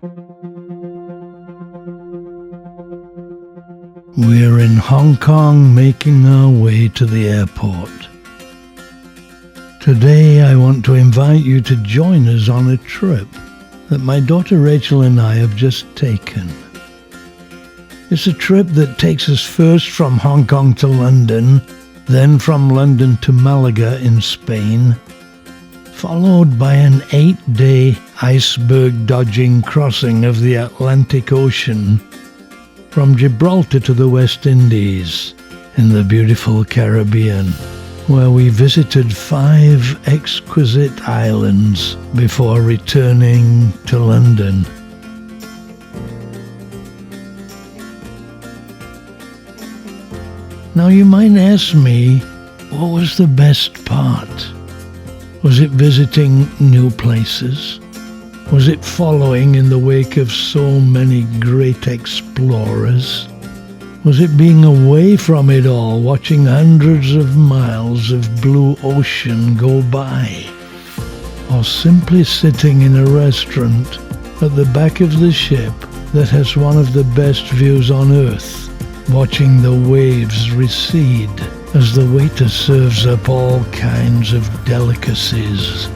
We're in Hong Kong, making our way to the airport. Today I want to invite you to join us on a trip that my daughter Rachel and I have just taken. It's a trip that takes us first from Hong Kong to London, then from London to Malaga in Spain, followed by an 8-day iceberg-dodging crossing of the Atlantic Ocean from Gibraltar to the West Indies in the beautiful Caribbean, where we visited 5 exquisite islands before returning to London. Now you might ask me, what was the best part? Was it visiting new places? Was it following in the wake of so many great explorers? Was it being away from it all, watching hundreds of miles of blue ocean go by? Or simply sitting in a restaurant at the back of the ship that has one of the best views on Earth, watching the waves recede as the waiter serves up all kinds of delicacies?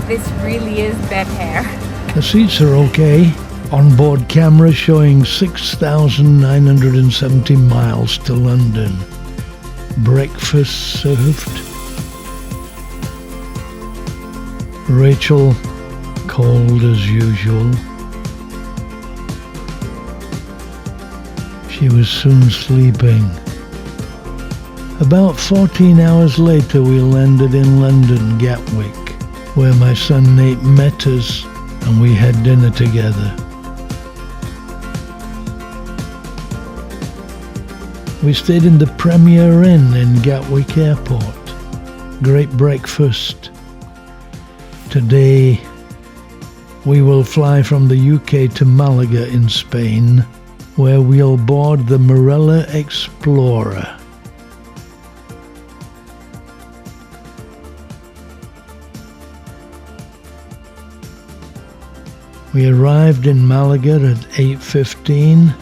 This really is bed hair. The seats are okay. Onboard camera showing 6,970 miles to London. Breakfast served. Rachel, cold as usual. She was soon sleeping. About 14 hours later we landed in London, Gatwick, where my son Nate met us and we had dinner together. We stayed in the Premier Inn in Gatwick Airport. Great breakfast. Today we will fly from the UK to Malaga in Spain, where we'll board the Marella Explorer. We arrived in Malaga at 8:15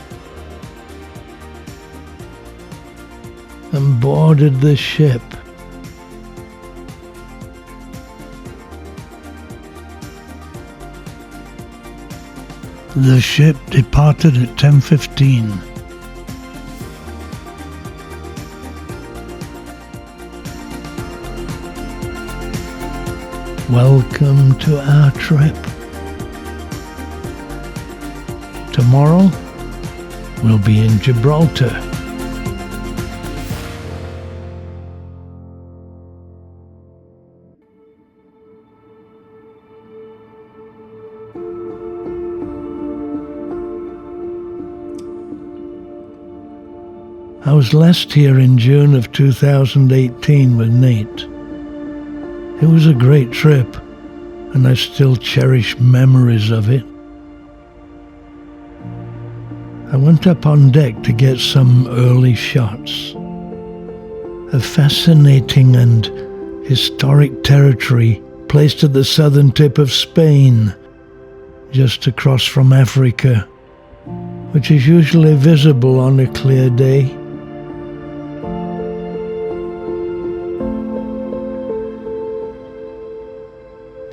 and boarded the ship. The ship departed at 10:15. Welcome to our trip. Tomorrow, we'll be in Gibraltar. I was last here in June of 2018 with Nate. It was a great trip, and I still cherish memories of it. I went up on deck to get some early shots. A fascinating and historic territory placed at the southern tip of Spain, just across from Africa, which is usually visible on a clear day.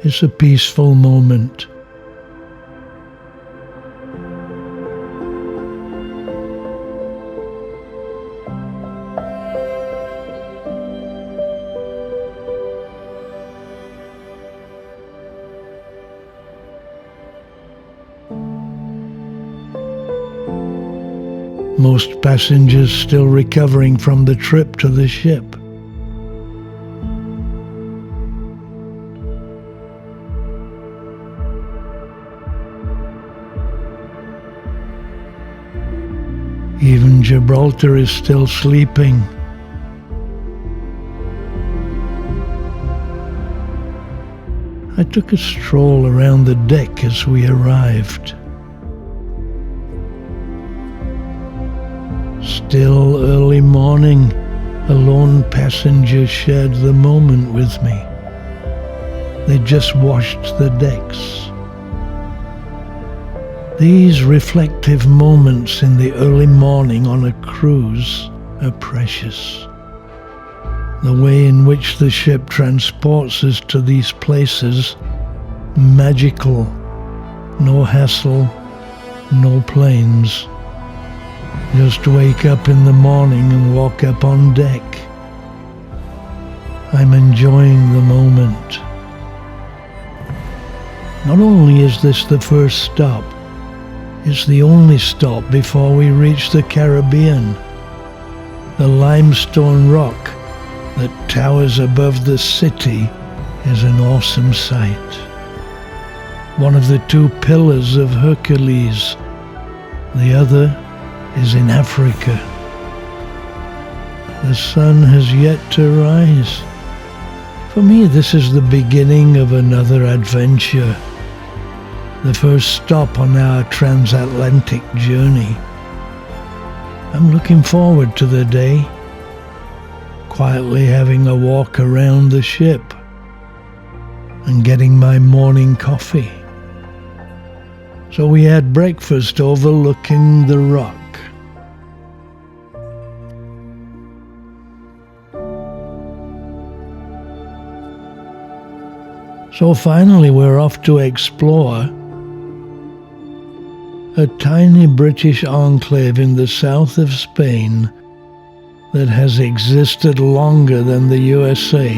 It's a peaceful moment. Most passengers still recovering from the trip to the ship. Even Gibraltar is still sleeping. I took a stroll around the deck as we arrived. Still early morning, a lone passenger shared the moment with me. They just washed the decks. These reflective moments in the early morning on a cruise are precious. The way in which the ship transports us to these places, magical. No hassle, no planes. Just wake up in the morning and walk up on deck. I'm enjoying the moment. Not only is this the first stop, it's the only stop before we reach the Caribbean. The limestone rock that towers above the city is an awesome sight. One of the two pillars of Hercules, the other is in Africa. The sun has yet to rise. For me, this is the beginning of another adventure, the first stop on our transatlantic journey. I'm looking forward to the day, quietly having a walk around the ship and getting my morning coffee. So we had breakfast overlooking the rock. So finally we're off to explore a tiny British enclave in the south of Spain that has existed longer than the USA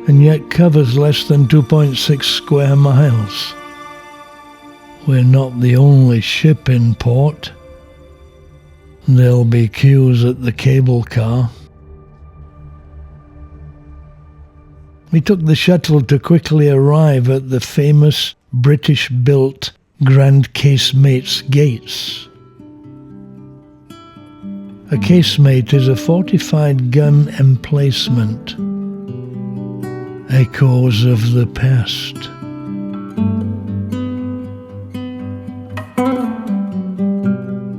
and yet covers less than 2.6 square miles. We're not the only ship in port. There'll be queues at the cable car. We took the shuttle to quickly arrive at the famous British-built Grand Casemates Gates. A casemate is a fortified gun emplacement, echoes of the past.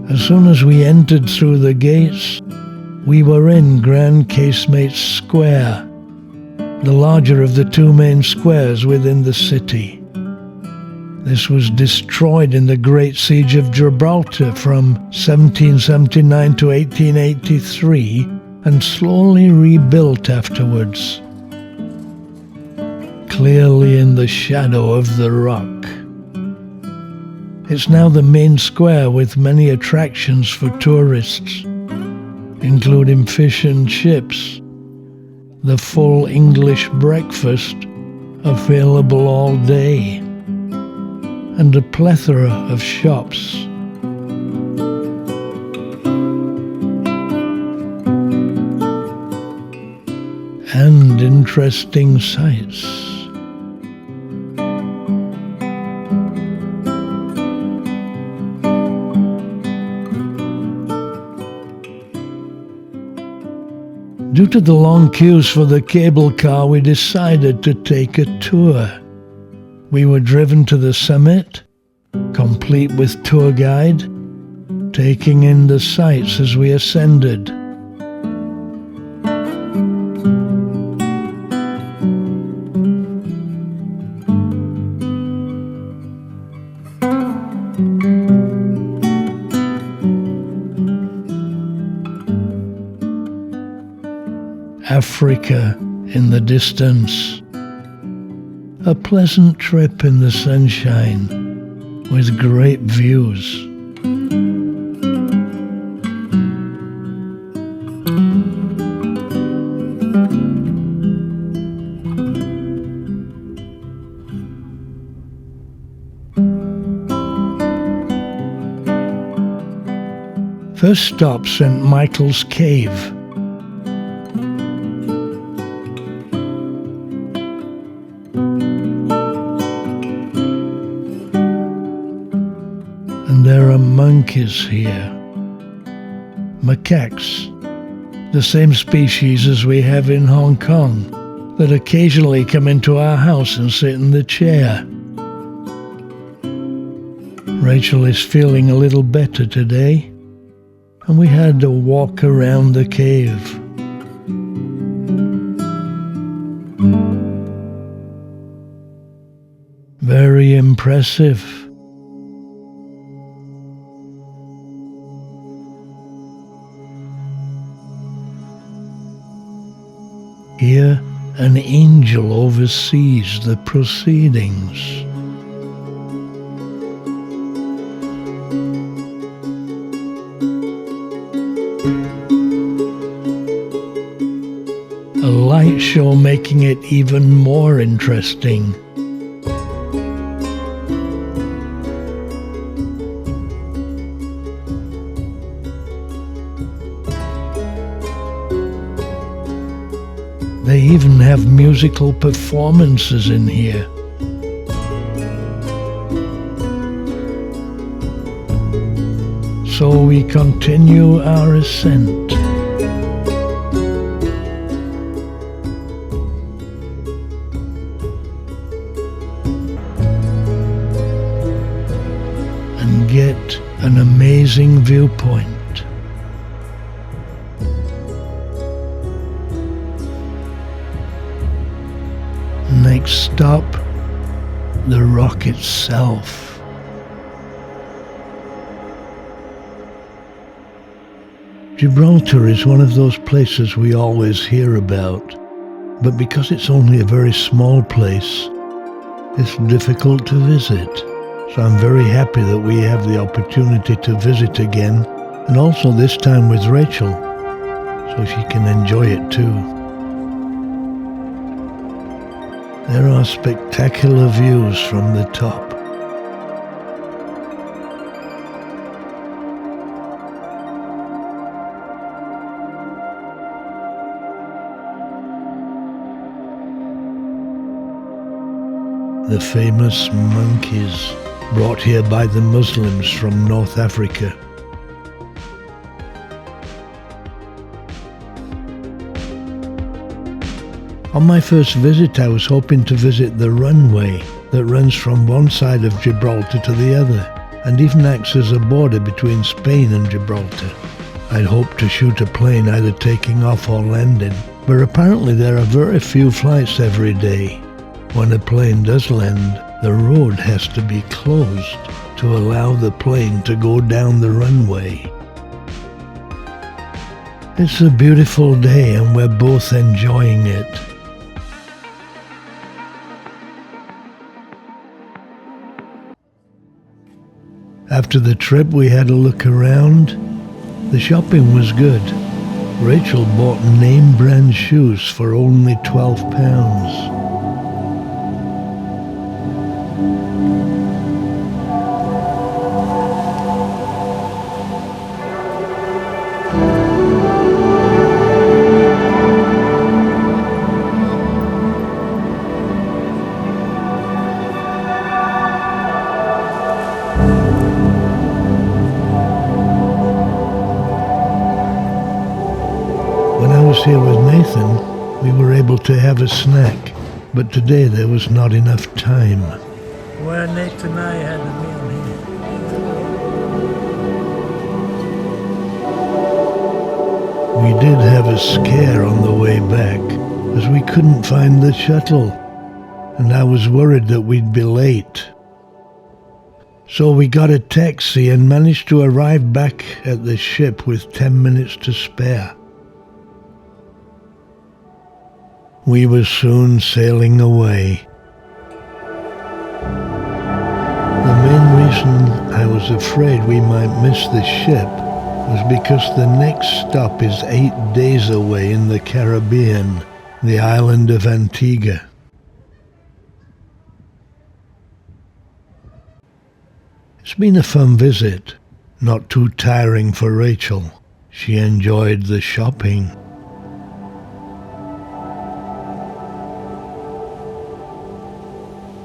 As soon as we entered through the gates, we were in Grand Casemates Square, the larger of the two main squares within the city. This was destroyed in the Great Siege of Gibraltar from 1779 to 1883 and slowly rebuilt afterwards, clearly in the shadow of the rock. It's now the main square with many attractions for tourists, including fish and chips, the full English breakfast available all day, and a plethora of shops. And interesting sights. Due to the long queues for the cable car, we decided to take a tour. We were driven to the summit, complete with tour guide, taking in the sights as we ascended. Africa in the distance. A pleasant trip in the sunshine with great views. First stop, St. Michael's Cave. There are monkeys here. Macaques, the same species as we have in Hong Kong, that occasionally come into our house and sit in the chair. Rachel is feeling a little better today, and we had a walk around the cave. Very impressive. Here, an angel oversees the proceedings. A light show making it even more interesting. They even have musical performances in here. So we continue our ascent. And get an amazing viewpoint. Next stop, the rock itself. Gibraltar is one of those places we always hear about, but because it's only a very small place, it's difficult to visit. So I'm very happy that we have the opportunity to visit again, and also this time with Rachel, so she can enjoy it too. There are spectacular views from the top. The famous monkeys brought here by the Muslims from North Africa. On my first visit, I was hoping to visit the runway that runs from one side of Gibraltar to the other, and even acts as a border between Spain and Gibraltar. I'd hoped to shoot a plane either taking off or landing, but apparently there are very few flights every day. When a plane does land, the road has to be closed to allow the plane to go down the runway. It's a beautiful day and we're both enjoying it. After the trip, we had a look around. The shopping was good. Rachel bought name brand shoes for only £12. Here with Nathan, we were able to have a snack, but today there was not enough time. Where Nathan and I had a meal here. We did have a scare on the way back, as we couldn't find the shuttle, and I was worried that we'd be late. So we got a taxi and managed to arrive back at the ship with 10 minutes to spare. We were soon sailing away. The main reason I was afraid we might miss the ship was because the next stop is 8 days away in the Caribbean, the island of Antigua. It's been a fun visit, not too tiring for Rachel. She enjoyed the shopping.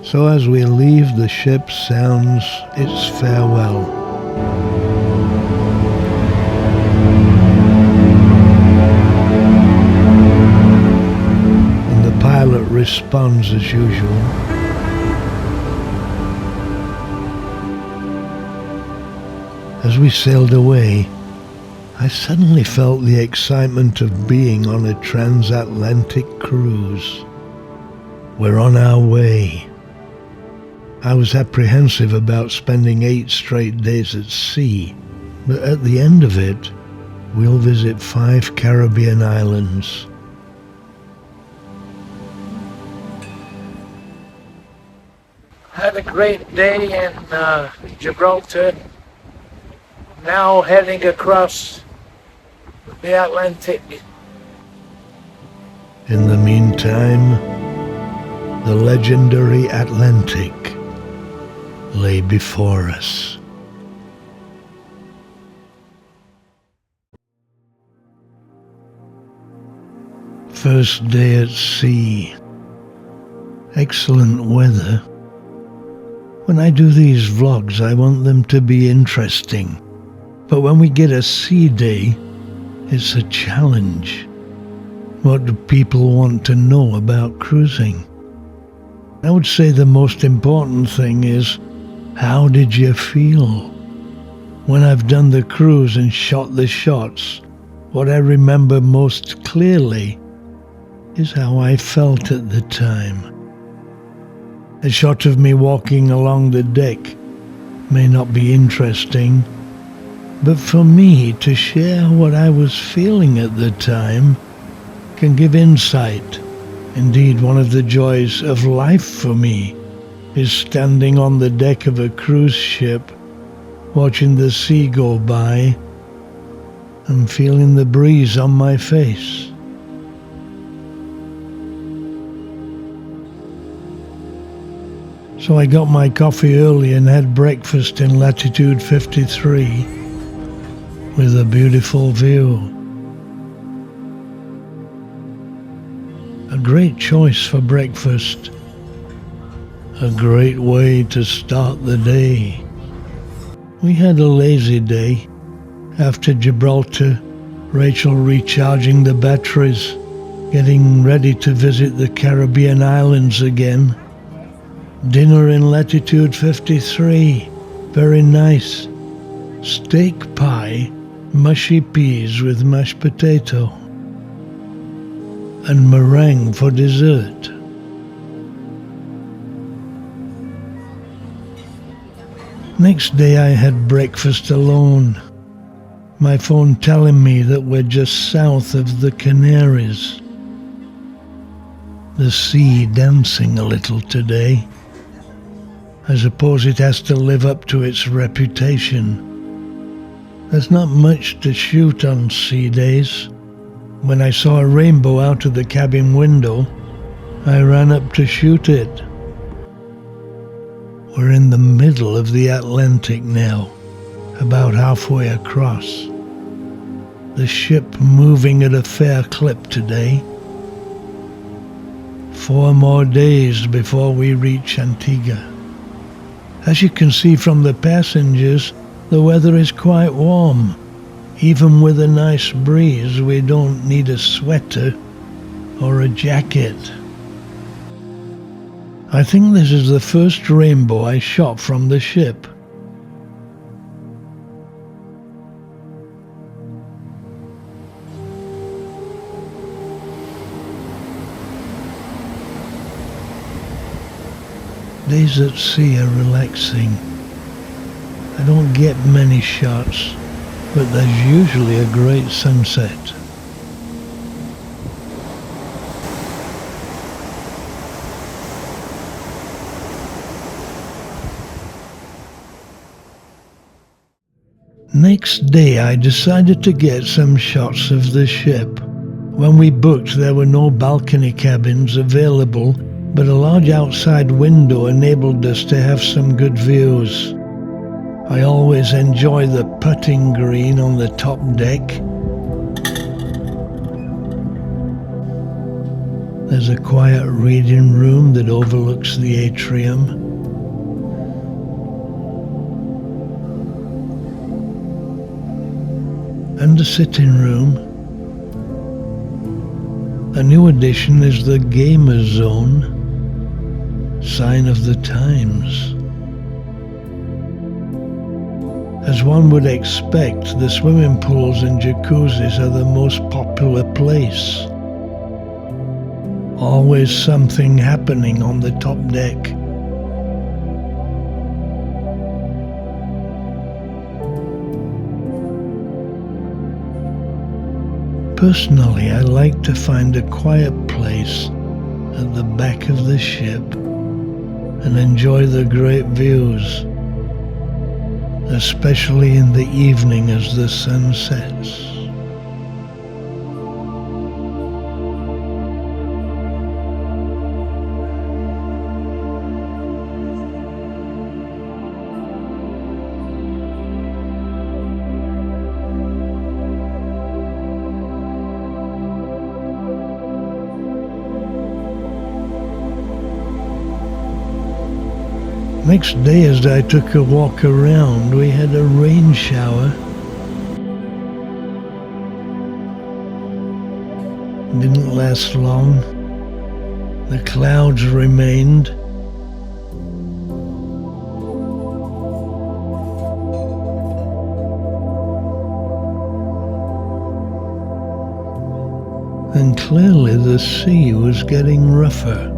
So as we leave, the ship sounds its farewell. And the pilot responds as usual. As we sailed away, I suddenly felt the excitement of being on a transatlantic cruise. We're on our way. I was apprehensive about spending 8 straight days at sea, but at the end of it, we'll visit 5 Caribbean islands. had a great day in Gibraltar. Now heading across the Atlantic. In the meantime, the legendary Atlantic lay before us. First day at sea. Excellent weather. When I do these vlogs, I want them to be interesting. But when we get a sea day, it's a challenge. What do people want to know about cruising? I would say the most important thing is, how did you feel? When I've done the cruise and shot the shots, what I remember most clearly is how I felt at the time. A shot of me walking along the deck may not be interesting, but for me to share what I was feeling at the time can give insight. Indeed, one of the joys of life for me is standing on the deck of a cruise ship, watching the sea go by and feeling the breeze on my face. So I got my coffee early and had breakfast in latitude 53 with a beautiful view. A great choice for breakfast. A great way to start the day. We had a lazy day. After Gibraltar, Rachel recharging the batteries, getting ready to visit the Caribbean islands again. Dinner in latitude 53, very nice. Steak pie, mushy peas with mashed potato, and meringue for dessert. Next day I had breakfast alone. My phone telling me that we're just south of the Canaries. The sea dancing a little today. I suppose it has to live up to its reputation. There's not much to shoot on sea days. When I saw a rainbow out of the cabin window, I ran up to shoot it. We're in the middle of the Atlantic now, about halfway across. The ship moving at a fair clip today. 4 more days before we reach Antigua. As you can see from the passengers, the weather is quite warm. Even with a nice breeze, we don't need a sweater or a jacket. I think this is the first rainbow I shot from the ship. Days at sea are relaxing. I don't get many shots, but there's usually a great sunset. Next day I decided to get some shots of the ship. When we booked, there were no balcony cabins available, but a large outside window enabled us to have some good views. I always enjoy the putting green on the top deck. There's a quiet reading room that overlooks the atrium. And a sitting room. A new addition is the gamer zone, sign of the times. As one would expect, the swimming pools and jacuzzis are the most popular place. Always something happening on the top deck. Personally, I like to find a quiet place at the back of the ship and enjoy the great views, especially in the evening as the sun sets. Next day, as I took a walk around, we had a rain shower. Didn't last long. The clouds remained. And clearly the sea was getting rougher.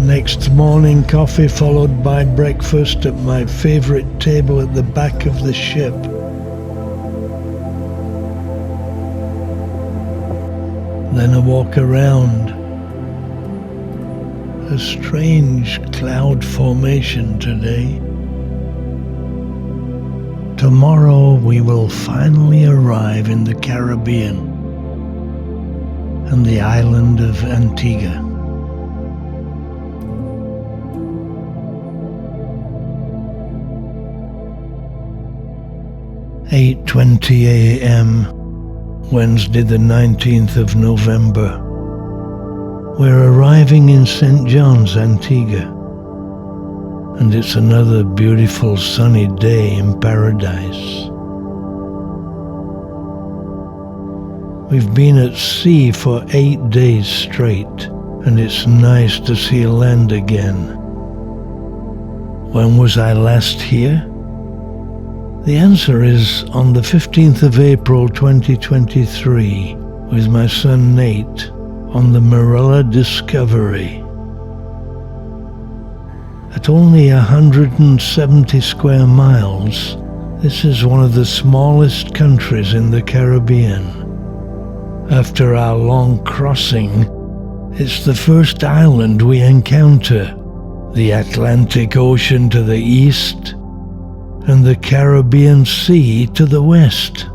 Next morning, coffee followed by breakfast at my favourite table at the back of the ship. Then a walk around. A strange cloud formation today. Tomorrow we will finally arrive in the Caribbean and the island of Antigua. 8:20 a.m. Wednesday the 19th of November. We're arriving in St. John's, Antigua, and it's another beautiful sunny day in paradise. We've been at sea for 8 days straight, and it's nice to see land again. When was I last here? The answer is on the 15th of April 2023 with my son Nate on the Marella Discovery. At only 170 square miles, this is one of the smallest countries in the Caribbean. After our long crossing, it's the first island we encounter, the Atlantic Ocean to the east and the Caribbean Sea to the west.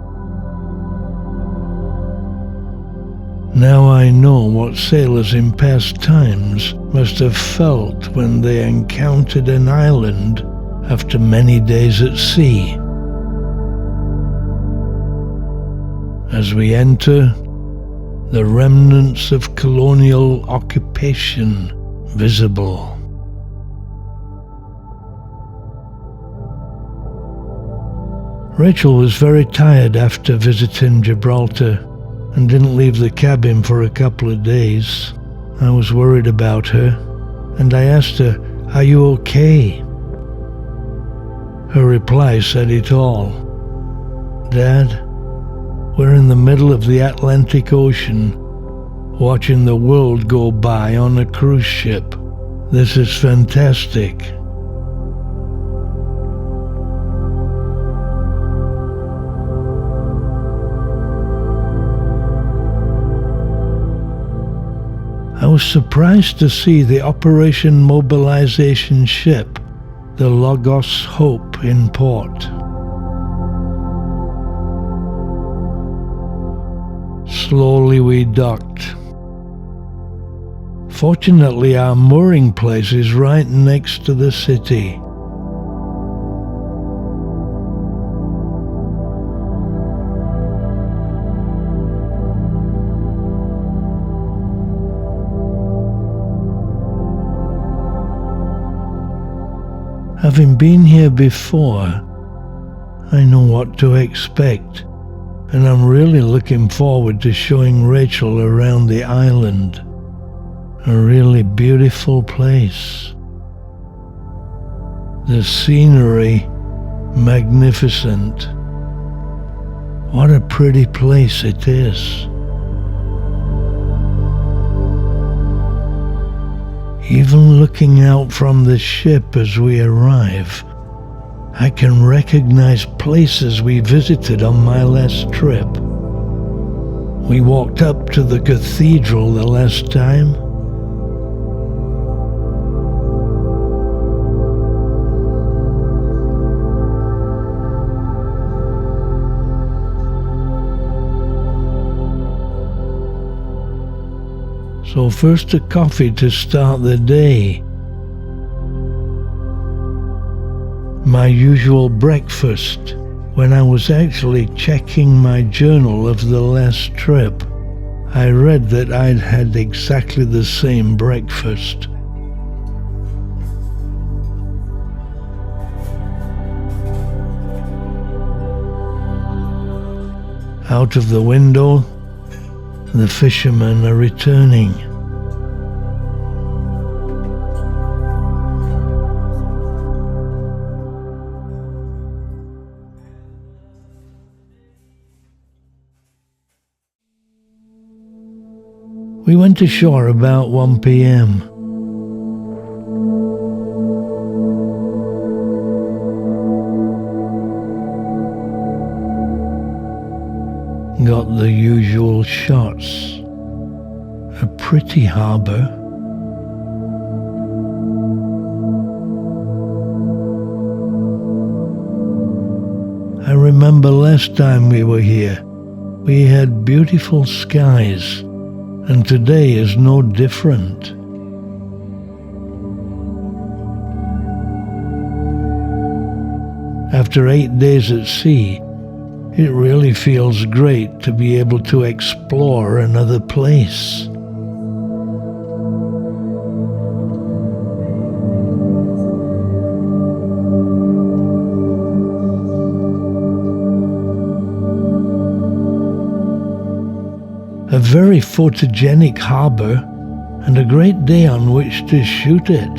Now I know what sailors in past times must have felt when they encountered an island after many days at sea. As we enter, the remnants of colonial occupation visible. Rachel was very tired after visiting Gibraltar and didn't leave the cabin for a couple of days. I was worried about her, and I asked her, "Are you okay?" Her reply said it all. "Dad, we're in the middle of the Atlantic Ocean, watching the world go by on a cruise ship. This is fantastic." I was surprised to see the Operation Mobilization ship, the Logos Hope, in port. Slowly we docked. Fortunately, our mooring place is right next to the city. Having been here before, I know what to expect, and I'm really looking forward to showing Rachel around the island. A really beautiful place. The scenery, magnificent. What a pretty place it is. Even looking out from the ship as we arrive, I can recognize places we visited on my last trip. We walked up to the cathedral the last time. So first a coffee to start the day. My usual breakfast, when I was actually checking my journal of the last trip. I read that I'd had exactly the same breakfast. Out of the window, the fishermen are returning. We went ashore about 1 p.m. Got the usual shots. A pretty harbour. I remember last time we were here, we had beautiful skies, and today is no different. After 8 days at sea, it really feels great to be able to explore another place. A very photogenic harbour and a great day on which to shoot it.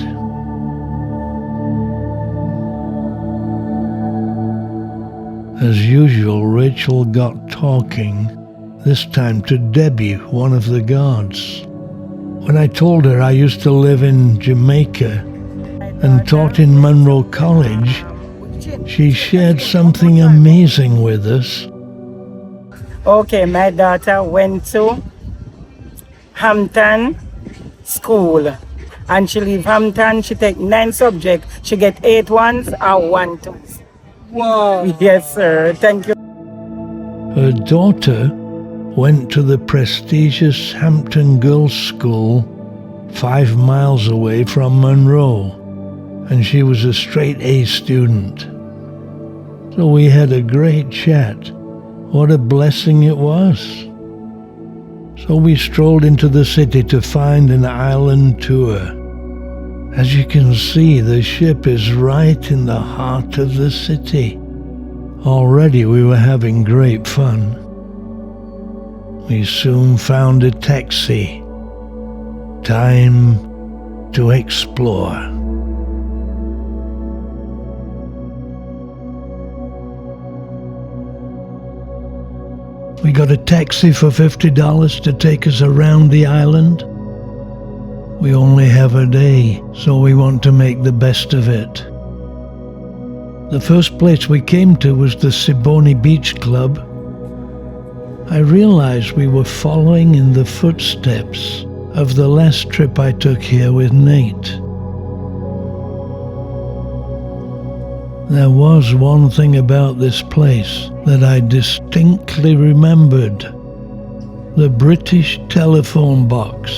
As usual, Rachel got talking, this time to Debbie, one of the guards. When I told her I used to live in Jamaica and taught in Monroe College, she shared something amazing with us. Okay, my daughter went to Hampton School, and she leave Hampton, she take 9 subjects, she get 8 ones and 1 2s. Wow. Yes, sir. Thank you. Her daughter went to the prestigious Hampton Girls' School 5 miles away from Monroe, and she was a straight A student. So we had a great chat. What a blessing it was. So we strolled into the city to find an island tour. As you can see, the ship is right in the heart of the city. Already we were having great fun. We soon found a taxi. Time to explore. We got a taxi for $50 to take us around the island. We only have a day, so we want to make the best of it. The first place we came to was the Siboney Beach Club. I realized we were following in the footsteps of the last trip I took here with Nate. There was one thing about this place that I distinctly remembered: the British telephone box.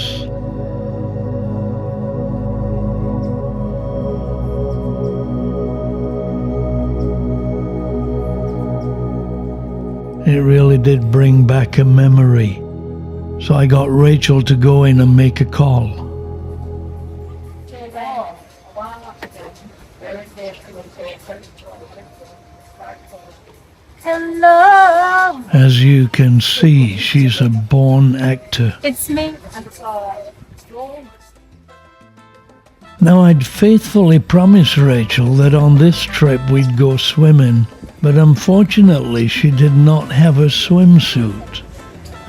It really did bring back a memory, so I got Rachel to go in and make a call. Hello. As you can see, she's a born actor. It's me. Now, I'd faithfully promised Rachel that on this trip we'd go swimming, but unfortunately she did not have a swimsuit,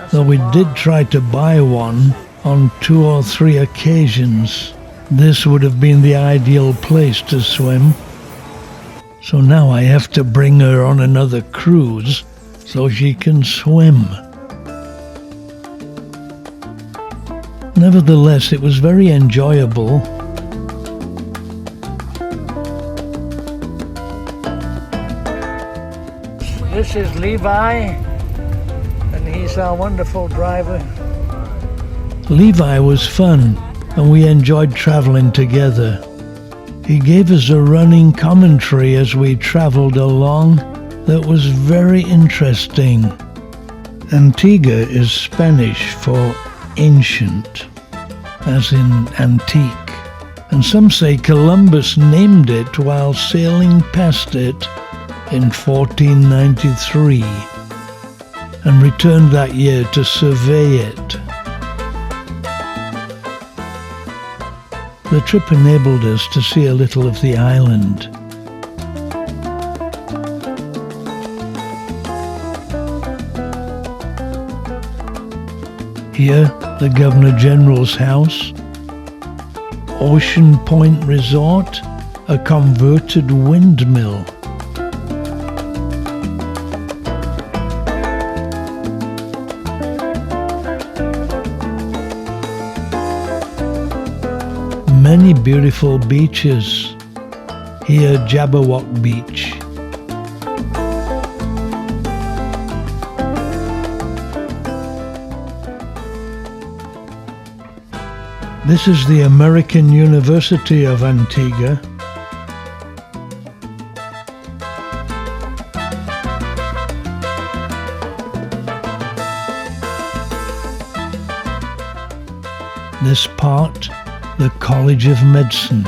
though we did try to buy one on 2 or 3 occasions. This would have been the ideal place to swim. So now I have to bring her on another cruise so she can swim. Nevertheless, it was very enjoyable. This is Levi, and he's our wonderful driver. Levi was fun, and we enjoyed traveling together. He gave us a running commentary as we traveled along that was very interesting. Antigua is Spanish for ancient, as in antique, and some say Columbus named it while sailing past it in 1493 and returned that year to survey it. The trip enabled us to see a little of the island. Here, the Governor General's house, Ocean Point Resort, a converted windmill. Many beautiful beaches. Here, Jabberwock Beach. This is the American University of Antigua. This part, the College of Medicine.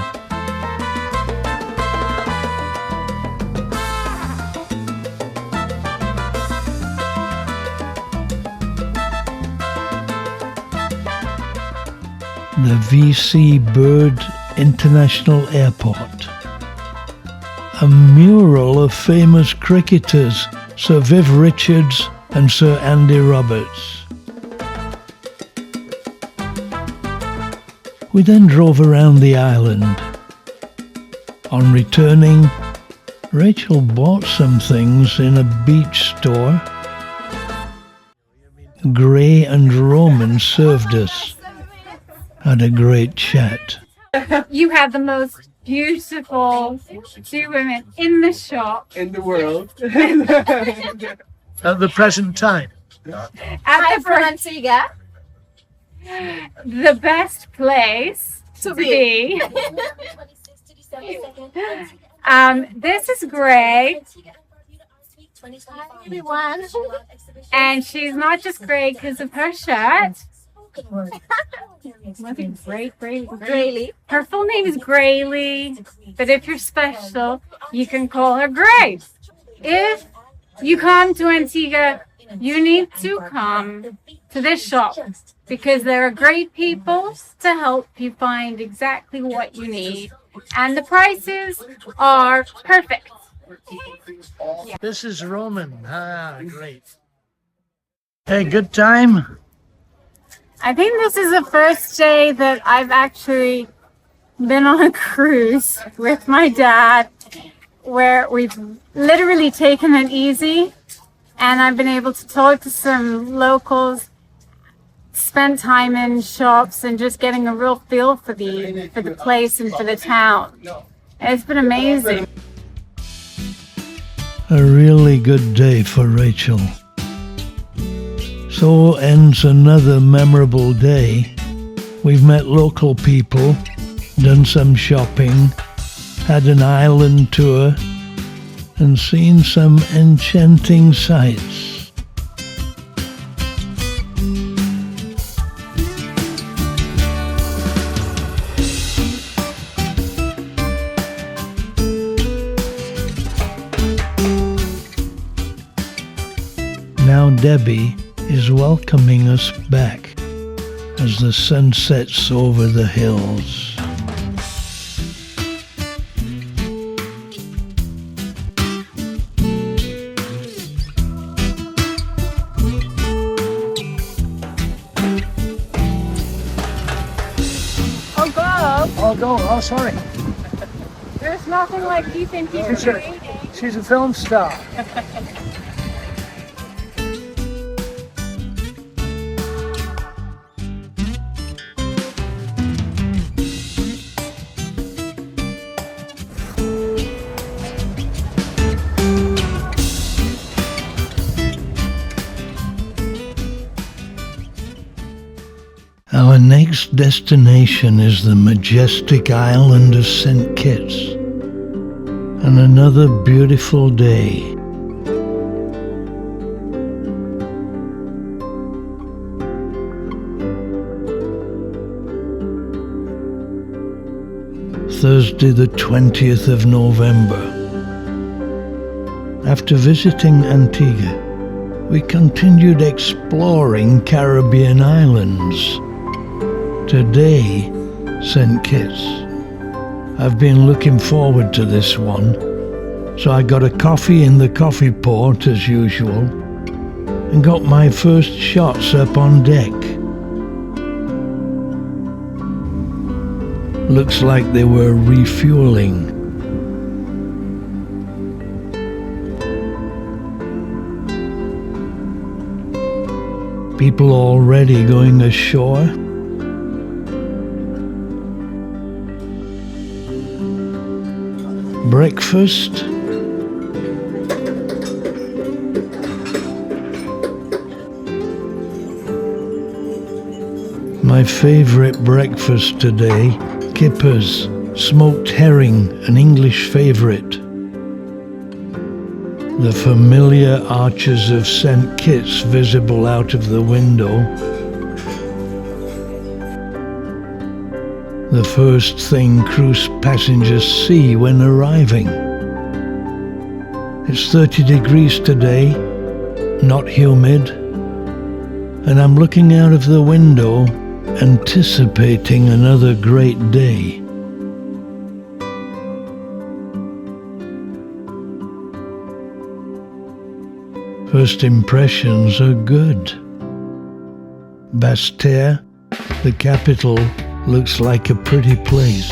The V.C. Bird International Airport. A mural of famous cricketers, Sir Viv Richards and Sir Andy Roberts. We then drove around the island. On returning, Rachel bought some things in a beach store. Gray and Roman served us. Had a great chat. You have the most beautiful two women in the shop. In the world. At the present time. At the Antigua. the best place to be. This is Gray. Hi, everyone. And she's not just gray because of her shirt. Grayly. Her full name is Grayly, but if you're special, you can call her Gray. If you come to Antigua, you need to come to this shop because there are great people to help you find exactly what you need, and the prices are perfect. This is Roman. Great. Hey, good time? I think this is the first day that I've actually been on a cruise with my dad where we've literally taken it easy, and I've been able to talk to some locals, spend time in shops, and just getting a real feel for the place and for the town. It's been amazing. A really good day for Rachel. So ends another memorable day. We've met local people, done some shopping, had an island tour, and seen some enchanting sights. Now Debbie is welcoming us back as the sun sets over the hills. Oh, God. Oh, go. Oh, sorry. There's nothing like keeping people waiting. She's a film star. Our next destination is the majestic island of St. Kitts, and another beautiful day. Thursday the 20th of November. After visiting Antigua, we continued exploring Caribbean islands. Today, St. Kitts. I've been looking forward to this one, so I got a coffee in the coffee port as usual, and got my first shots up on deck. Looks like they were refueling. People already going ashore. Breakfast. My favorite breakfast today, kippers, smoked herring, an English favorite. The familiar arches of St. Kitts visible out of the window. The first thing cruise passengers see when arriving. It's 30 degrees today, not humid, and I'm looking out of the window, anticipating another great day. First impressions are good. Basseterre, the capital, looks like a pretty place.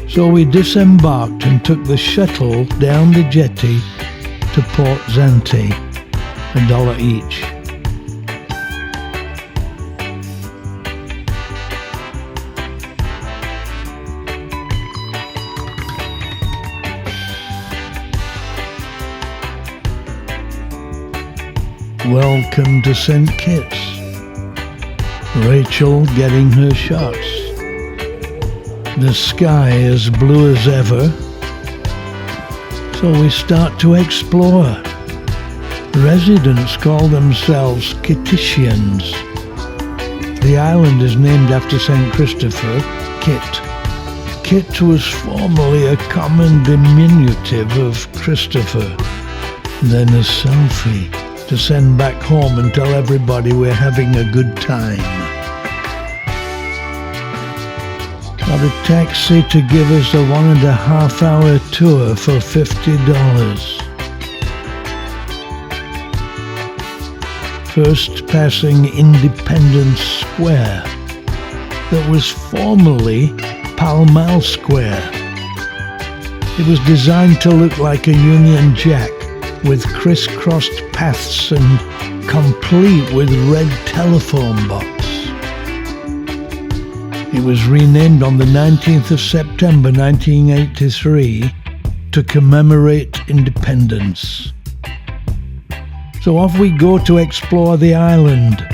So we disembarked and took the shuttle down the jetty to Port Zante, $1 each. Welcome to St. Kitts. Rachel getting her shots. The sky as blue as ever. So we start to explore. Residents call themselves Kittitians. The island is named after St. Christopher, Kit. Kit was formerly a common diminutive of Christopher, then a selfie to send back home and tell everybody we're having a good time. Got a taxi to give us a 1.5 hour tour for $50. First passing Independence Square, that was formerly Pall Mall Square. It was designed to look like a Union Jack, with crisscrossed paths and complete with red telephone box. It was renamed on the 19th of September 1983 to commemorate independence. So off we go to explore the island.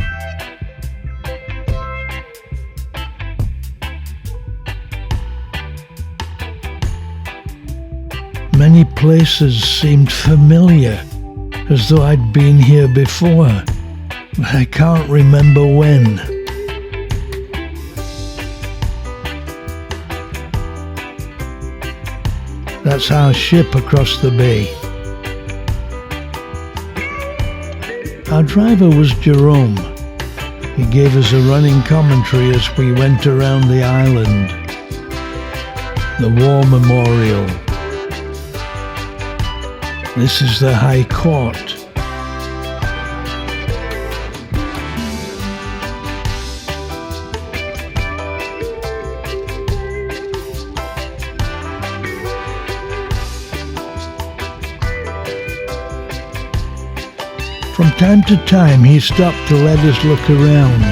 Many places seemed familiar, as though I'd been here before, but I can't remember when. That's our ship across the bay. Our driver was Jerome. He gave us a running commentary as we went around the island. The War Memorial. This is the High Court. From time to time, he stopped to let us look around.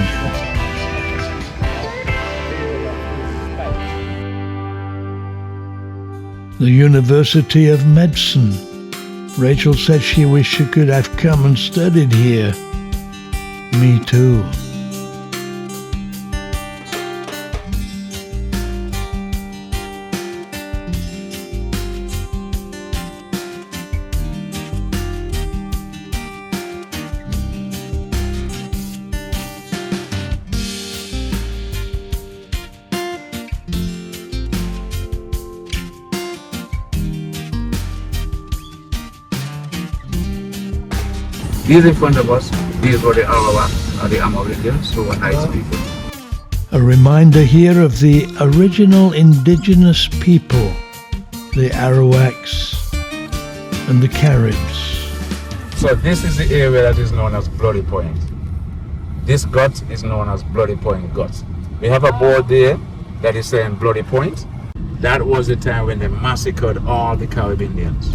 The University of Medicine. Rachel said she wished she could have come and studied here. Me too. These in front of us, these were the Arawak or the Amerindians, who were nice people. A reminder here of the original indigenous people, the Arawaks and the Caribs. So this is the area that is known as Bloody Point. This gut is known as Bloody Point Gut. We have a board there that is saying Bloody Point. That was the time when they massacred all the Caribbeans.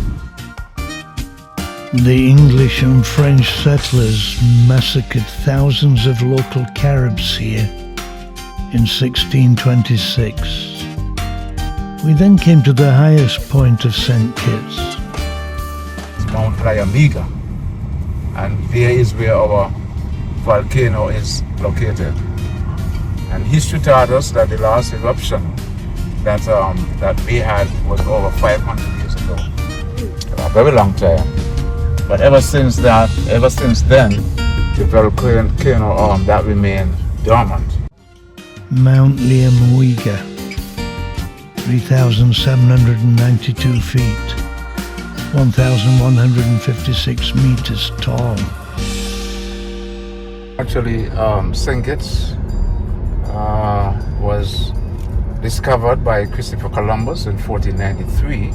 The English and French settlers massacred thousands of local Caribs here in 1626. We then came to the highest point of St. Kitts. It's Mount Lyamiga, and there is where our volcano is located. And history taught us that the last eruption that we had was over 500 years ago. A very long time. But ever since then, the volcano that remained dormant. Mount Liamuiga, 3,792 feet, 1,156 meters tall. Actually, St. Kitts was discovered by Christopher Columbus in 1493.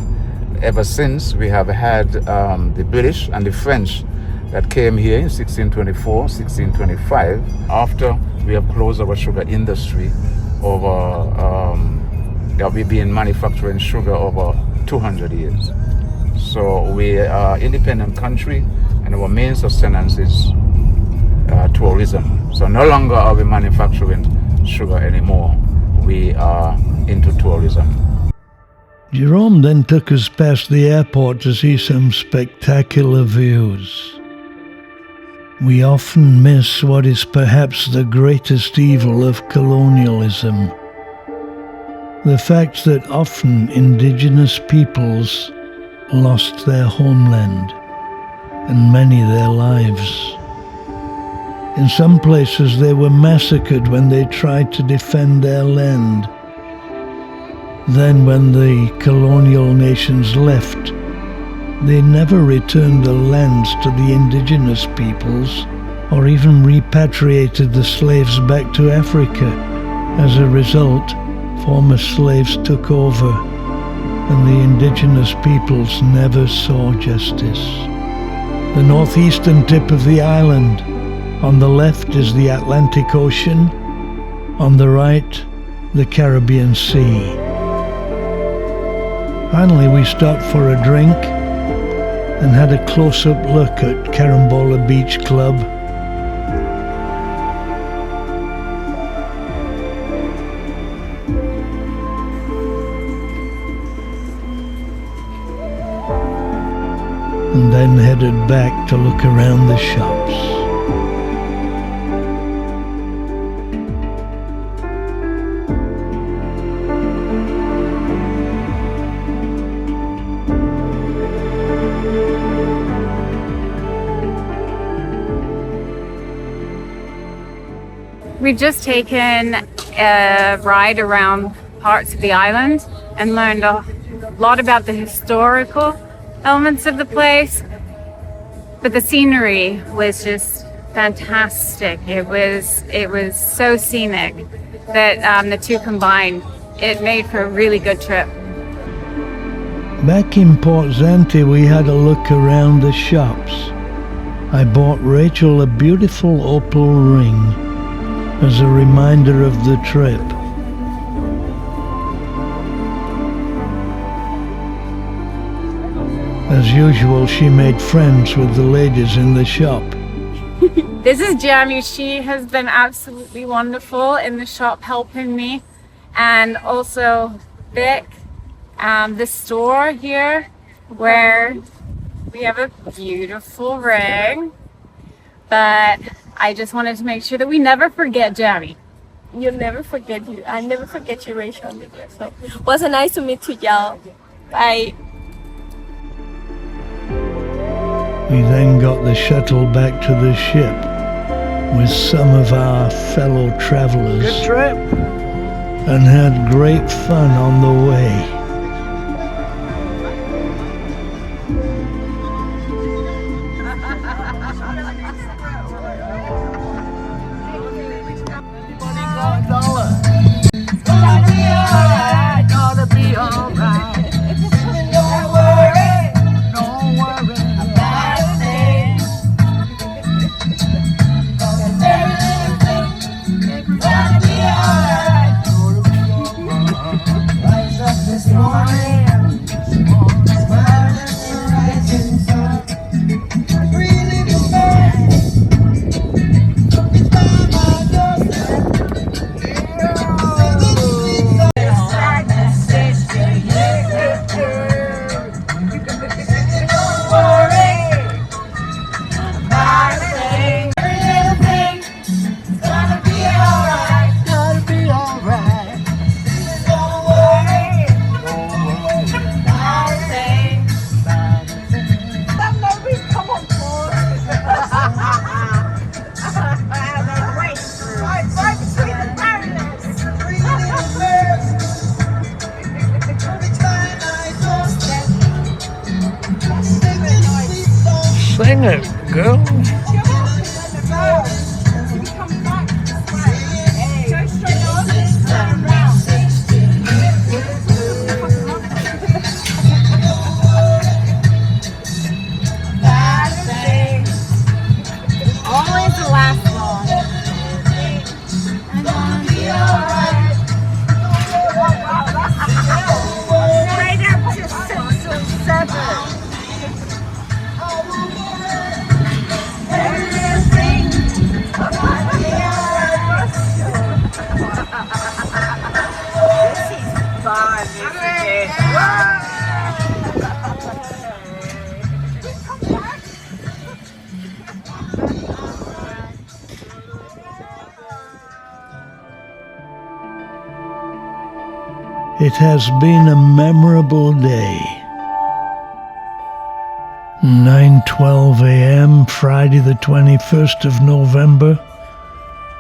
Ever since, we have had the British and the French that came here in 1624, 1625. After we have closed our sugar industry we've been manufacturing sugar over 200 years. So we are an independent country, and our main sustenance is tourism. So no longer are we manufacturing sugar anymore. We are into tourism. Jerome then took us past the airport to see some spectacular views. We often miss what is perhaps the greatest evil of colonialism. The fact that often indigenous peoples lost their homeland and many their lives. In some places they were massacred when they tried to defend their land. Then when the colonial nations left, they never returned the lands to the indigenous peoples or even repatriated the slaves back to Africa. As a result, former slaves took over and the indigenous peoples never saw justice. The northeastern tip of the island. On the left is the Atlantic Ocean, on the right, the Caribbean Sea. Finally, we stopped for a drink and had a close-up look at Carambola Beach Club. And then headed back to look around the shops. We've just taken a ride around parts of the island and learned a lot about the historical elements of the place. but the scenery was just fantastic. It was so scenic that the two combined, it made for a really good trip. Back in Port Zante, we had a look around the shops. I bought Rachel a beautiful opal ring as a reminder of the trip. As usual, she made friends with the ladies in the shop. This is Jamie. She has been absolutely wonderful in the shop helping me. And also Vic, the store here where we have a beautiful ring. But I just wanted to make sure that we never forget Jamie. You'll never forget you. I never forget you, Rachel. So it was nice to meet you, y'all. Bye. We then got the shuttle back to the ship with some of our fellow travelers. Good trip. And had great fun on the way. Sing it, girl. Always the last one. Right up to 6 or 7. It has been a memorable day. 9:12 a.m. Friday the 21st of November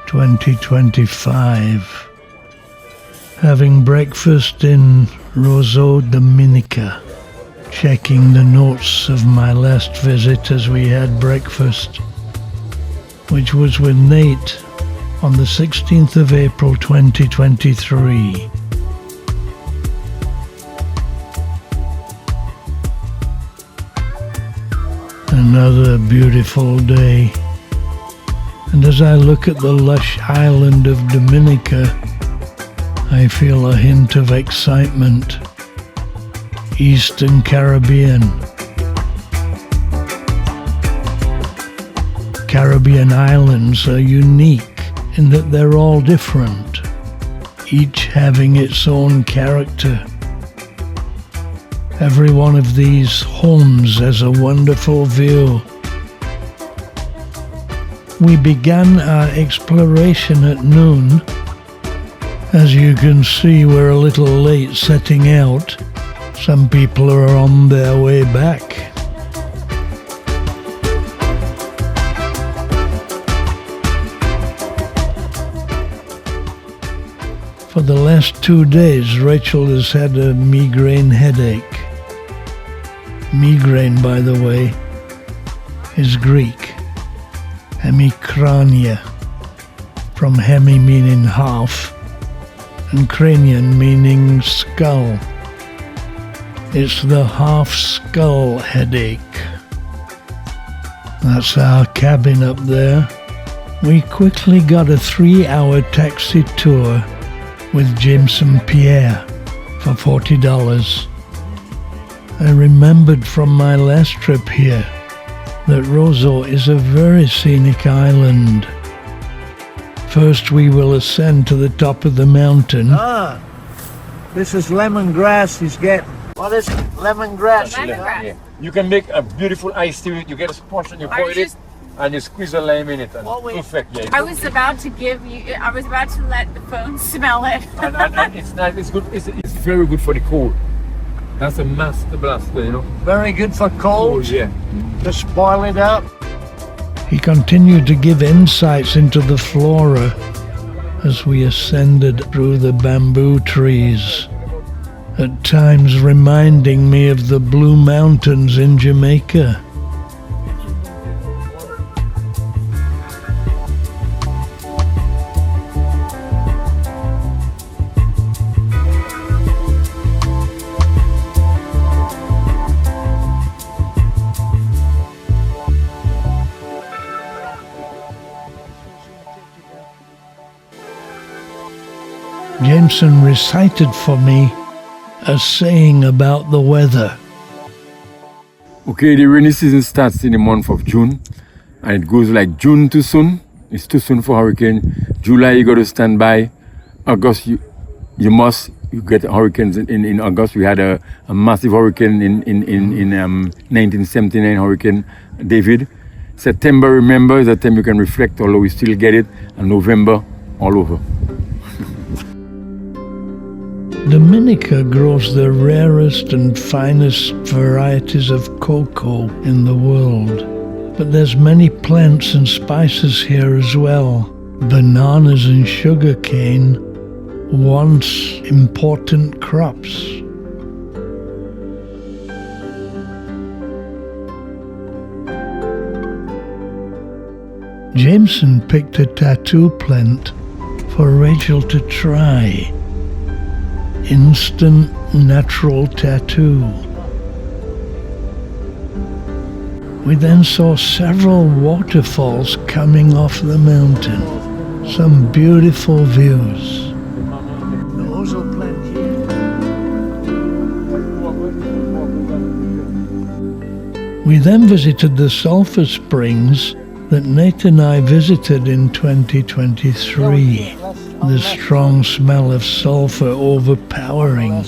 2025. Having breakfast in Roseau, Dominica. Checking the notes of my last visit as we had breakfast, which was with Nate on the 16th of April 2023. Another beautiful day, and as I look at the lush island of Dominica, I feel a hint of excitement. Eastern Caribbean. Caribbean islands are unique in that they're all different, each having its own character. Every one of these homes has a wonderful view. We began our exploration at noon. As you can see, we're a little late setting out. Some people are on their way back. For the last 2 days, Rachel has had a migraine headache. Migraine, by the way, is Greek, hemicrania, from hemi meaning half, and cranion meaning skull. It's the half-skull headache. That's our cabin up there. We quickly got a 3-hour taxi tour with Jameson Pierre for $40. I remembered from my last trip here that Roseau is a very scenic island. First we will ascend to the top of the mountain. Ah, this is lemongrass he's getting. What is it? Lemongrass. Lemongrass. You can make a beautiful iced tea with it. You get a portion, you pour it, and you squeeze a lime in it. And perfect, yeah. I was about to let the phone smell it. and it's nice, it's good, it's very good for the cold. That's a master blaster, you know. Very good for colds. Yeah. Just boil it up. He continued to give insights into the flora as we ascended through the bamboo trees, at times reminding me of the Blue Mountains in Jamaica. Jameson recited for me a saying about the weather. Okay, the rainy season starts in the month of June, and it goes like June too soon. It's too soon for hurricane. July you got to stand by. August you get hurricanes in August. We had a massive hurricane in 1979, Hurricane David. September, remember, is the time you can reflect, although we still get it, and November all over. Dominica grows the rarest and finest varieties of cocoa in the world. But there's many plants and spices here as well. Bananas and sugarcane, once important crops. Jameson picked a tattoo plant for Rachel to try. Instant natural tattoo. We then saw several waterfalls coming off the mountain. Some beautiful views. The ozo plant here. We then visited the sulfur springs that Nate and I visited in 2023. The strong smell of sulfur overpowering.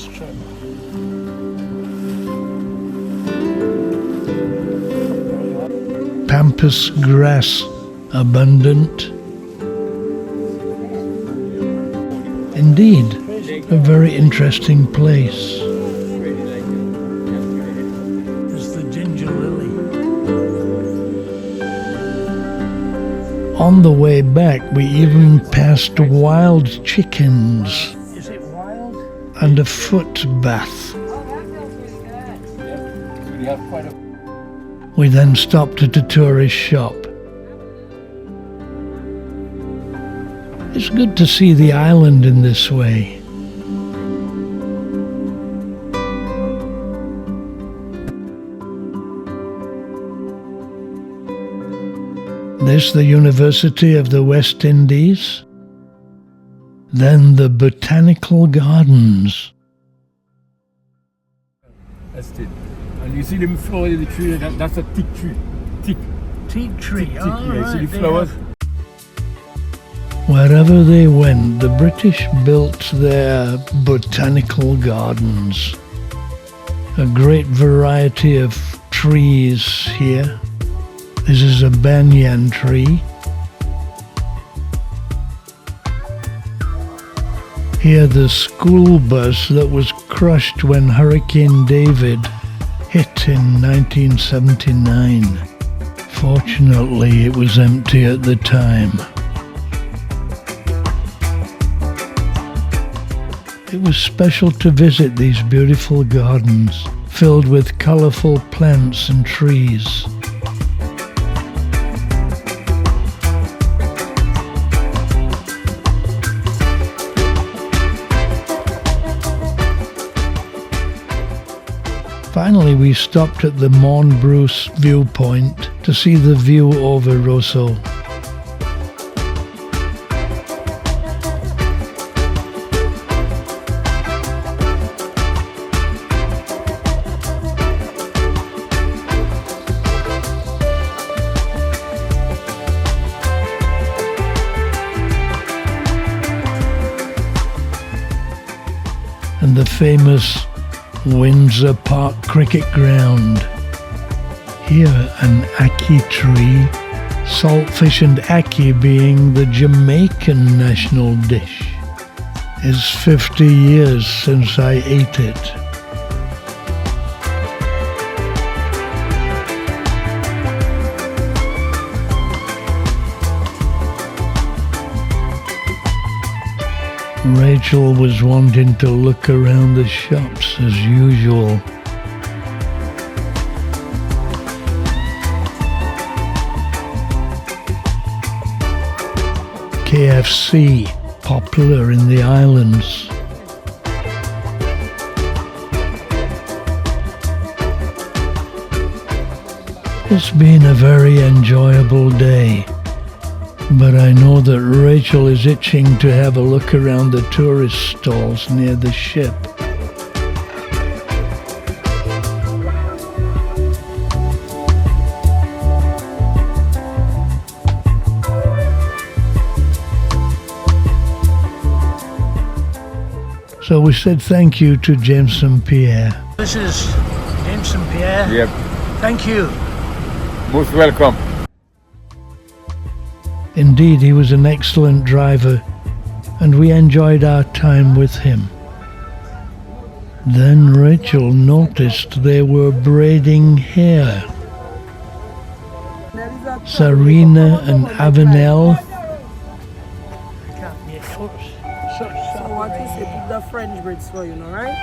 Pampas grass abundant. Indeed, a very interesting place. There's the ginger lily. On the way back, we even passed wild chickens Is it wild? and a foot bath. We then stopped at a tourist shop. It's good to see the island in this way. This the University of the West Indies. Then the Botanical Gardens. That's it. And you see them flowers in the tree, that's a teak tree. Teak. Teak tree. Teak, All yeah. You see right, the flowers? Wherever they went, the British built their botanical gardens. A great variety of trees here. This is a banyan tree. Here the school bus that was crushed when Hurricane David hit in 1979. Fortunately, it was empty at the time. It was special to visit these beautiful gardens filled with colorful plants and trees. Finally, we stopped at the Morne Bruce viewpoint to see the view over Rosso. And the famous Windsor Park Cricket Ground. Here an ackee tree, saltfish and ackee being the Jamaican national dish. It's 50 years since I ate it. Rachel was wanting to look around the shops as usual. KFC, popular in the islands. It's been a very enjoyable day. But I know that Rachel is itching to have a look around the tourist stalls near the ship. So we said thank you to James and Pierre. This is Vincent Pierre. Yep. Thank you. Most welcome. Indeed, he was an excellent driver, and we enjoyed our time with him. Then Rachel noticed they were braiding hair. Zarina and Avenel. What is it? The French braids for you, know, right?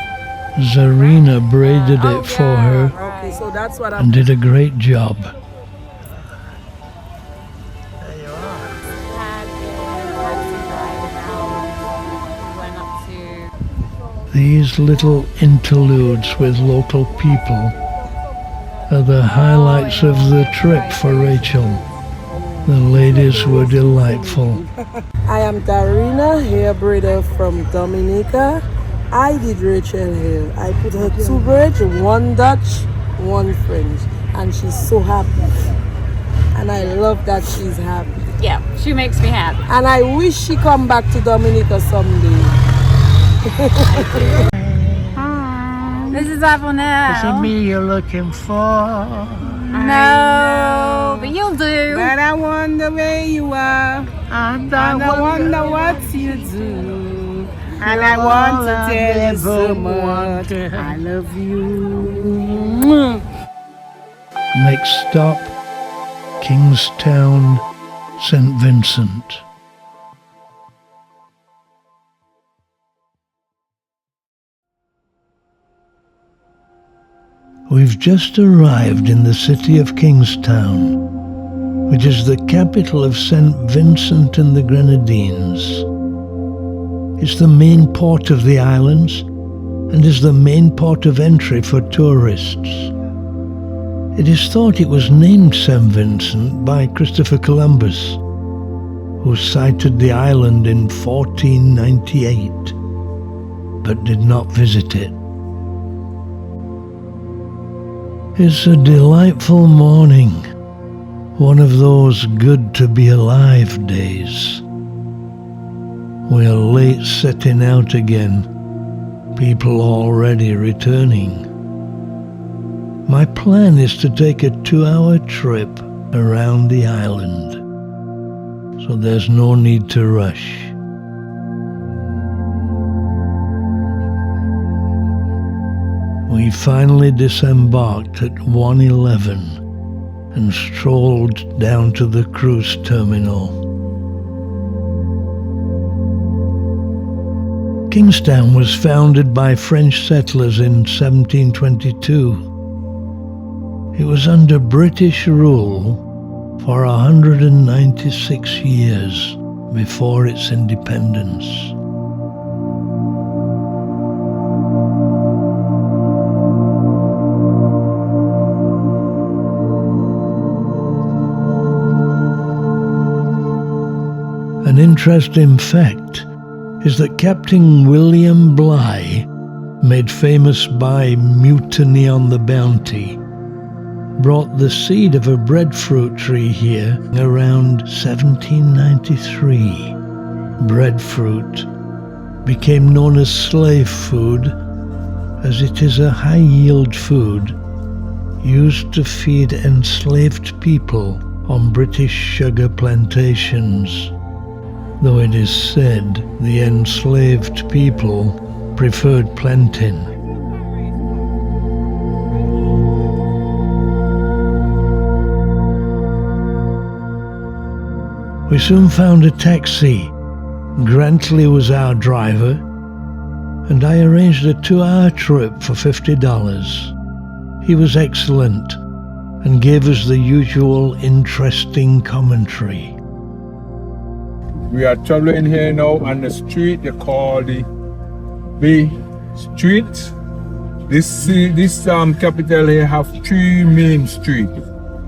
Zarina braided it for her Okay, so that's what and did a great job. These little interludes with local people are the highlights of the trip for Rachel. The ladies were delightful. I am Darina, hair braider from Dominica. I did Rachel hair. I put her 2 braids, 1 Dutch, 1 French, and she's so happy. And I love that she's happy. Yeah, she makes me happy. And I wish she come back to Dominica someday. This is Avenel. Is it me you're looking for? No, but you'll do. But I wonder where you are, And I wonder what you do. And I want to tell you so much, I love you. Next stop, Kingstown, St. Vincent. We've just arrived in the city of Kingstown, which is the capital of St. Vincent and the Grenadines. It's the main port of the islands and is the main port of entry for tourists. It is thought it was named St. Vincent by Christopher Columbus, who sighted the island in 1498, but did not visit it. It's a delightful morning, one of those good to be alive days. We are late setting out again, people already returning. My plan is to take a 2-hour trip around the island, so there's no need to rush. We finally disembarked at 1:11 and strolled down to the cruise terminal. Kingstown was founded by French settlers in 1722. It was under British rule for 196 years before its independence. An interesting fact is that Captain William Bligh, made famous by Mutiny on the Bounty, brought the seed of a breadfruit tree here around 1793. Breadfruit became known as slave food, as it is a high-yield food used to feed enslaved people on British sugar plantations, though it is said the enslaved people preferred plantain. We soon found a taxi. Grantley was our driver, and I arranged a 2-hour trip for $50. He was excellent and gave us the usual interesting commentary. We are traveling here now on the street they call the Bay Street. This capital here have 3 main streets.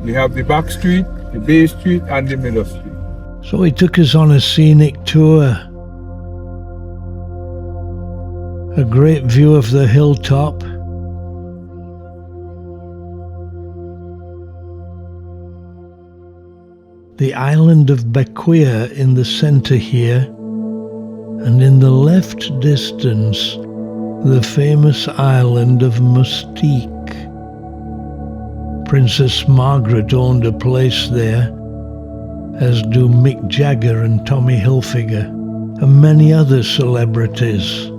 We have the back street, the Bay Street, and the middle street. So he took us on a scenic tour. A great view of the hilltop. The island of Bequia in the center here, and in the left distance, the famous island of Mustique. Princess Margaret owned a place there, as do Mick Jagger and Tommy Hilfiger, and many other celebrities.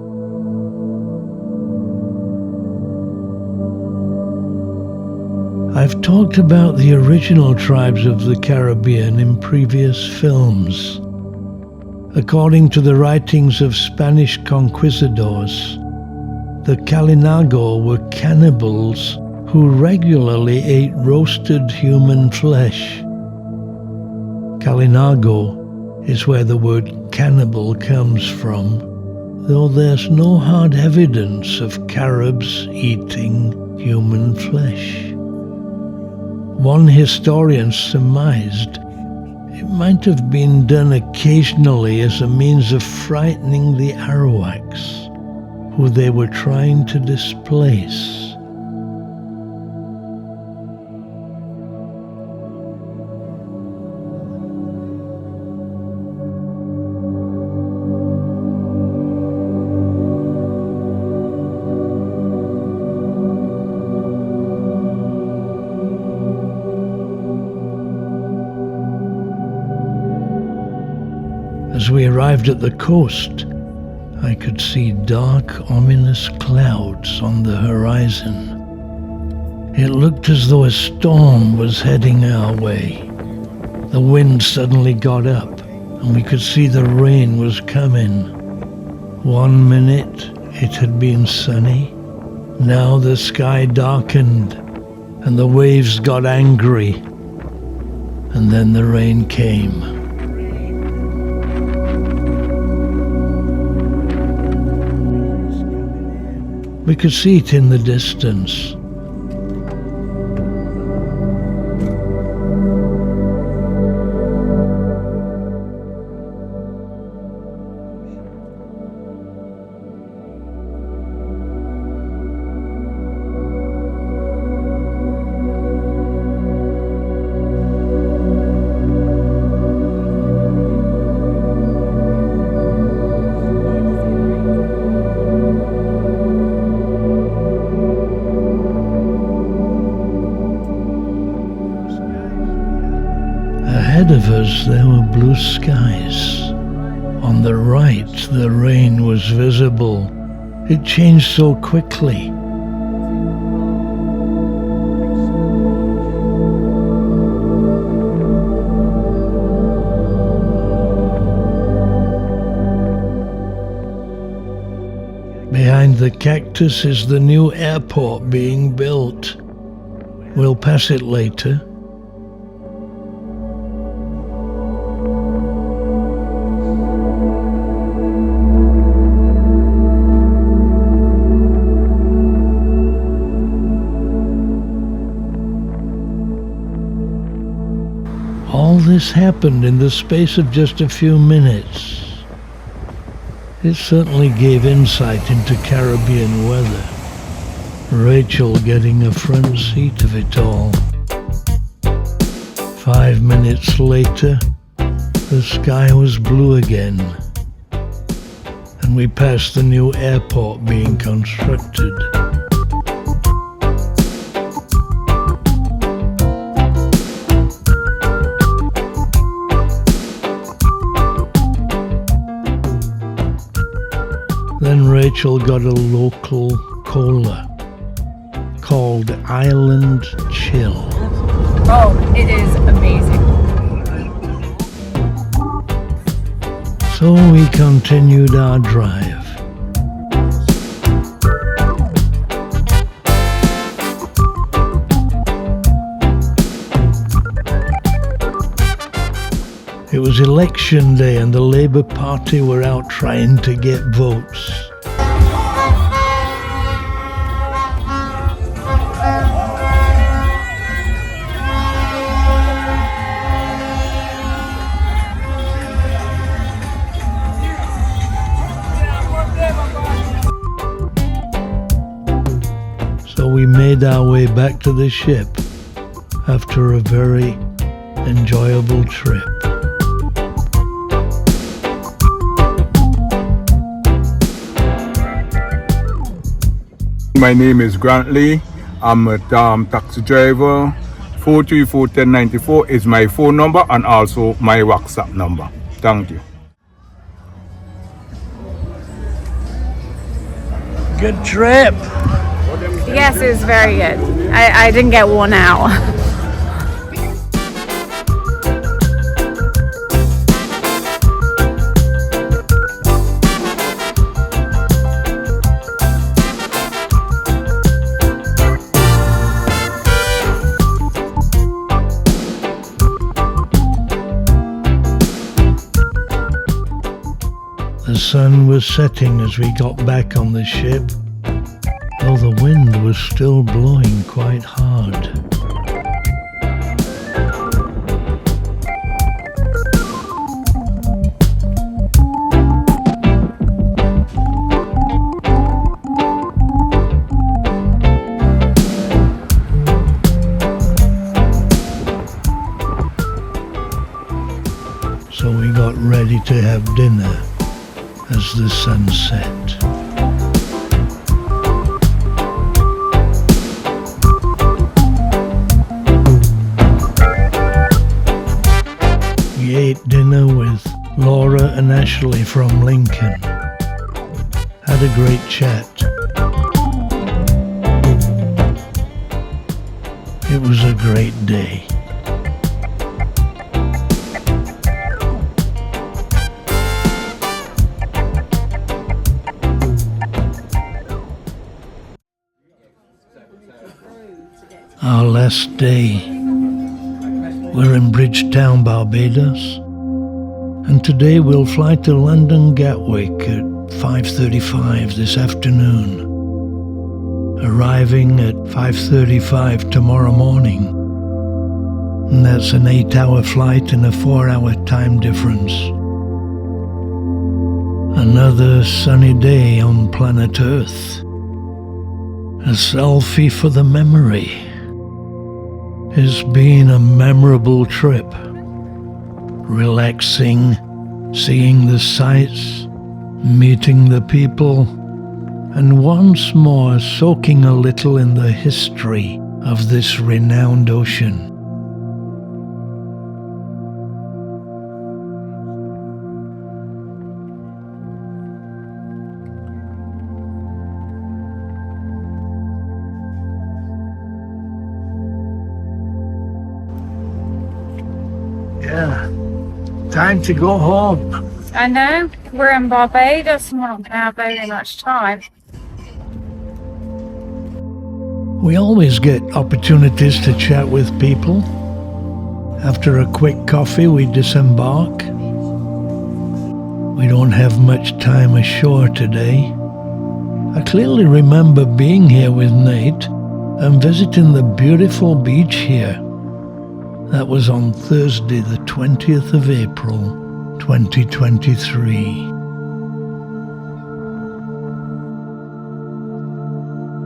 I've talked about the original tribes of the Caribbean in previous films. According to the writings of Spanish conquistadors, the Kalinago were cannibals who regularly ate roasted human flesh. Kalinago is where the word cannibal comes from, though there's no hard evidence of Caribs eating human flesh. One historian surmised it might have been done occasionally as a means of frightening the Arawaks, who they were trying to displace. As we arrived at the coast, I could see dark, ominous clouds on the horizon. It looked as though a storm was heading our way. The wind suddenly got up, and we could see the rain was coming. 1 minute it had been sunny. Now the sky darkened, and the waves got angry. And then the rain came. We could see it in the distance. Ahead of us there were blue skies. On the right the rain was visible. It changed so quickly. Behind the cactus is the new airport being built. We'll pass it later. All this happened in the space of just a few minutes. It certainly gave insight into Caribbean weather. Rachel getting a front seat of it all. 5 minutes later, the sky was blue again, and we passed the new airport being constructed. Then Rachel got a local cola called Island Chill. Oh, it is amazing. So we continued our drive. It was election day and the Labour Party were out trying to get votes. So we made our way back to the ship after a very enjoyable trip. My name is Grant Lee. I'm a taxi driver. 434-1094 is my phone number and also my WhatsApp number. Thank you. Good trip. Yes, it was very good. I didn't get worn out. The sun was setting as we got back on the ship, though the wind was still blowing quite hard. So we got ready to have dinner as the sun set. We ate dinner with Laura and Ashley from Lincoln. Had a great chat. It was a great day. Our last day. We're in Bridgetown, Barbados, and today we'll fly to London Gatwick at 5:35 this afternoon, arriving at 5:35 tomorrow morning. And that's an 8-hour flight and a 4-hour time difference. Another sunny day on planet Earth. A selfie for the memory. It's been a memorable trip. Relaxing, seeing the sights, meeting the people, and once more soaking a little in the history of this renowned ocean. Yeah, time to go home. I know, we're in Barbados and we're not going to have very much time. We always get opportunities to chat with people. After a quick coffee, we disembark. We don't have much time ashore today. I clearly remember being here with Nate and visiting the beautiful beach here. That was on Thursday, the 20th of April, 2023.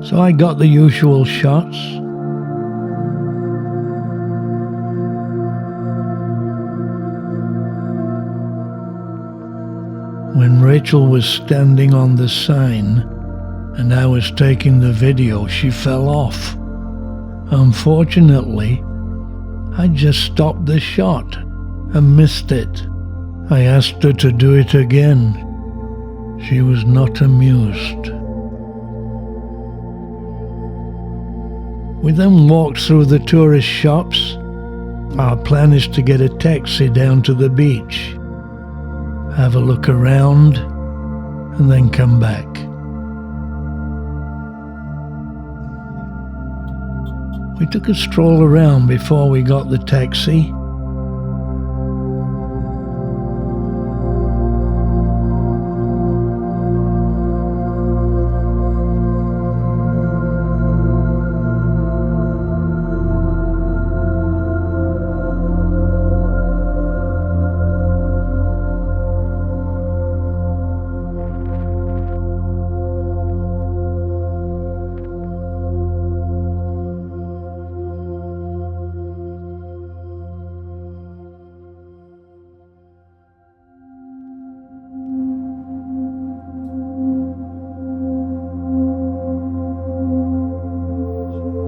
So I got the usual shots. When Rachel was standing on the sign and I was taking the video, she fell off. Unfortunately, I just stopped the shot and missed it. I asked her to do it again. She was not amused. We then walked through the tourist shops. Our plan is to get a taxi down to the beach, have a look around, and then come back. We took a stroll around before we got the taxi.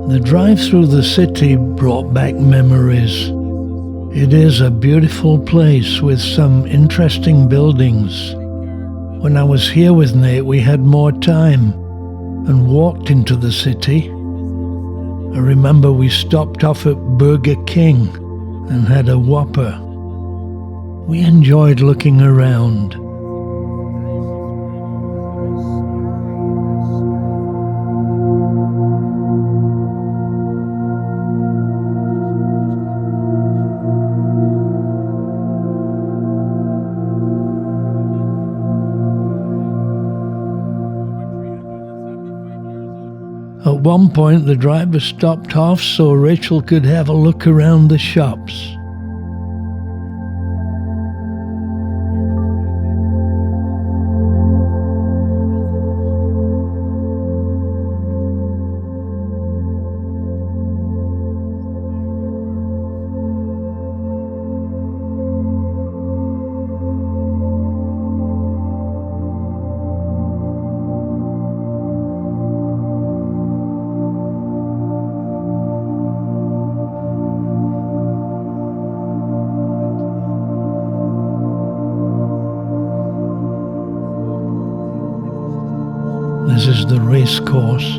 The drive through the city brought back memories. It is a beautiful place with some interesting buildings. When I was here with Nate, we had more time and walked into the city. I remember we stopped off at Burger King and had a Whopper. We enjoyed looking around. At one point, the driver stopped off so Rachel could have a look around the shops. This is the race course.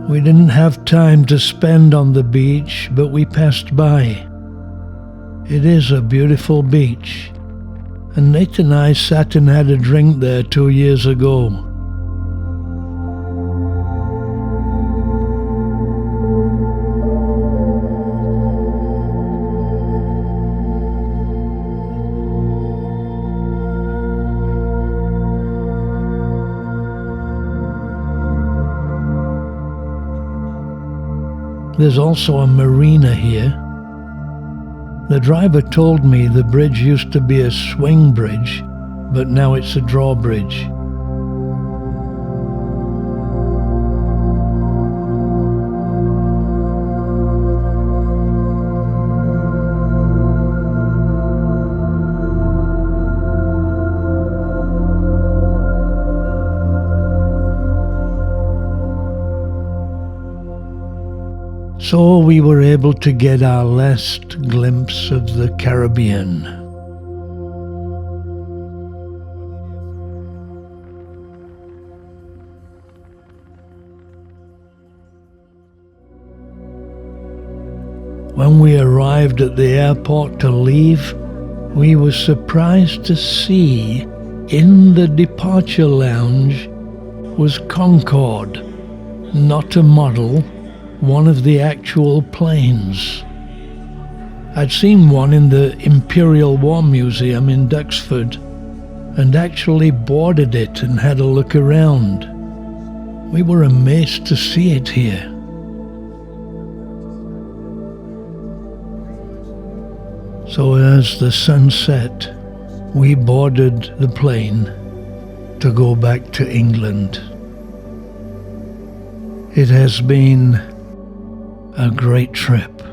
We didn't have time to spend on the beach, but we passed by. It is a beautiful beach, and Nate and I sat and had a drink there 2 years ago. There's also a marina here. The driver told me the bridge used to be a swing bridge, but now it's a drawbridge. So we were able to get our last glimpse of the Caribbean. When we arrived at the airport to leave, we were surprised to see in the departure lounge was Concorde, not a model, one of the actual planes. I'd seen one in the Imperial War Museum in Duxford and actually boarded it and had a look around. We were amazed to see it here. So as the sun set, we boarded the plane to go back to England. It has been a great trip.